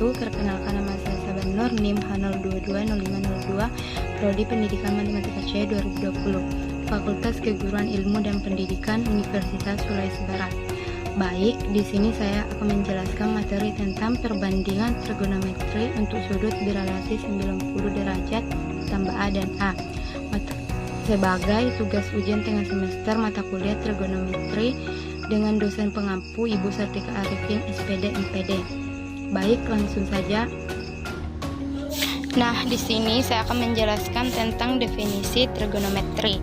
wabarakatuh. Perkenalkan, nama saya Saban Nur, NIM H0220502, Prodi Pendidikan Matematika C 2020, Fakultas Keguruan Ilmu dan Pendidikan Universitas Sulawesi Barat. Baik, di sini saya akan menjelaskan materi tentang perbandingan trigonometri untuk sudut berelasi 90 derajat tambah A dan A. Sebagai tugas ujian tengah semester mata kuliah trigonometri dengan dosen pengampu Ibu Sartika Arifin, SPD MPD. Baik, langsung saja. Nah, di sini saya akan menjelaskan tentang definisi trigonometri.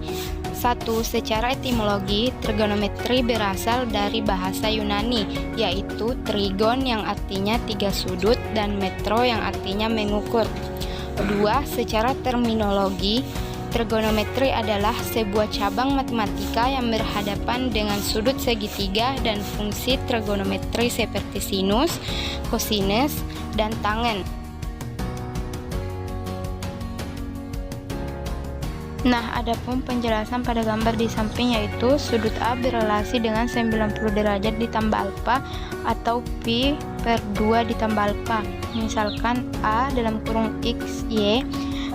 1. Secara etimologi, trigonometri berasal dari bahasa Yunani, yaitu trigon yang artinya 3 sudut dan metro yang artinya mengukur. 2. Secara terminologi, trigonometri adalah sebuah cabang matematika yang berhadapan dengan sudut segitiga dan fungsi trigonometri seperti sinus, kosinus, dan tangen. Nah, adapun penjelasan pada gambar di samping yaitu sudut A berelasi dengan 90 derajat ditambah alfa atau pi per 2 ditambah alfa. Misalkan A dalam kurung X, Y,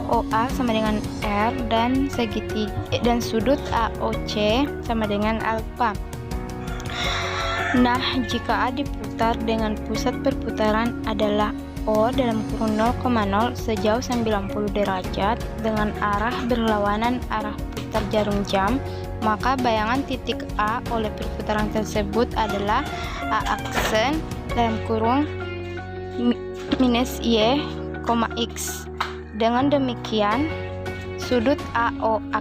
OA sama dengan R dan segitiga dan sudut AOC sama dengan alfa. Nah, jika A diputar dengan pusat perputaran adalah O dalam kurung 0,0 sejauh 90 derajat dengan arah berlawanan arah putar jarum jam, maka bayangan titik A oleh perputaran tersebut adalah A aksen dalam kurung minus Y, X. Dengan demikian, sudut AO A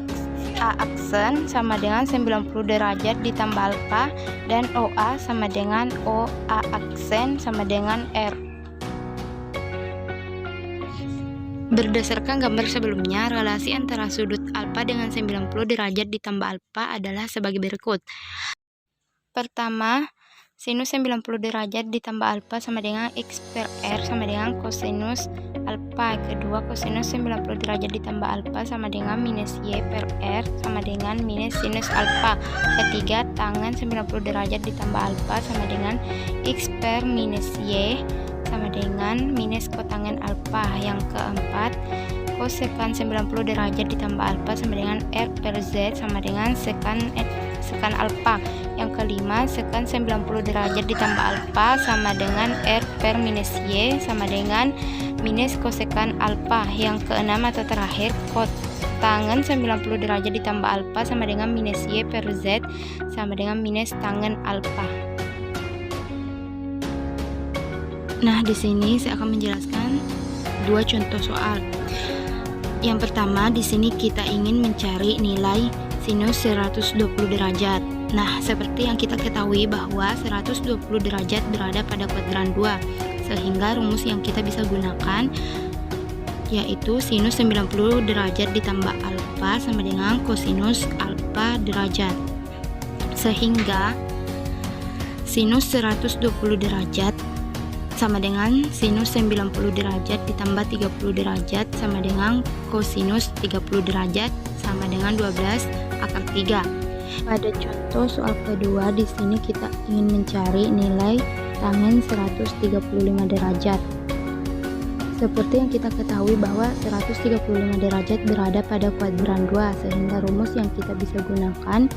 aksen sama dengan 90 derajat ditambah alfa dan OA sama dengan OA aksen sama dengan R. Berdasarkan gambar sebelumnya, relasi antara sudut alfa dengan 90 derajat ditambah alfa adalah sebagai berikut. Pertama, sinus 90 derajat ditambah alfa sama dengan X per R sama dengan kosinus alfa. Kedua, kosinus 90 derajat ditambah alfa sama dengan minus Y per R sama dengan minus sinus alfa. Ketiga, tangen 90 derajat ditambah alfa sama dengan X per minus Y sama dengan minus kotangen alfa. Yang keempat, kosekan 90 derajat ditambah alfa sama dengan R per Z sama dengan sekan alfa. Yang kelima, sekan 90 derajat ditambah alfa sama dengan R per minus Y sama dengan minus kosekan alfa. Yang keenam atau terakhir, kotangen 90 derajat ditambah alfa sama dengan minus Y per Z sama dengan minus tangen alfa. Nah, di sini saya akan menjelaskan dua contoh soal. Yang pertama, di sini kita ingin mencari nilai sinus 120 derajat. Nah, seperti yang kita ketahui bahwa 120 derajat berada pada kuadran 2, sehingga rumus yang kita bisa gunakan yaitu sinus 90 derajat ditambah alfa sama dengan kosinus alfa derajat. Sehingga sinus 120 derajat sama dengan sinus 90 derajat ditambah 30 derajat sama dengan kosinus 30 derajat sama dengan 12 akar 3. Pada contoh soal kedua, di sini kita ingin mencari nilai tangen 135 derajat. Seperti yang kita ketahui bahwa 135 derajat berada pada kuadran 2, sehingga rumus yang kita bisa gunakan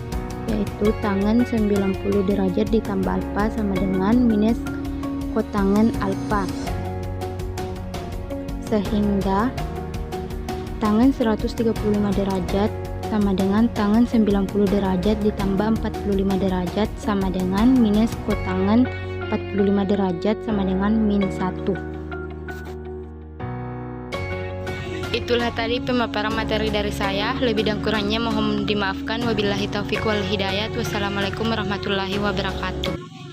yaitu tangen 90 derajat ditambah alfa sama dengan minus kotangen alfa. Sehingga tangen 135 derajat sama dengan tangen 90 derajat ditambah 45 derajat sama dengan minus kotangen 45 derajat sama dengan min 1. Itulah tadi pemaparan materi dari saya. Lebih dan kurangnya mohon dimaafkan. Wabillahi taufiq wal hidayah. Wassalamualaikum warahmatullahi wabarakatuh.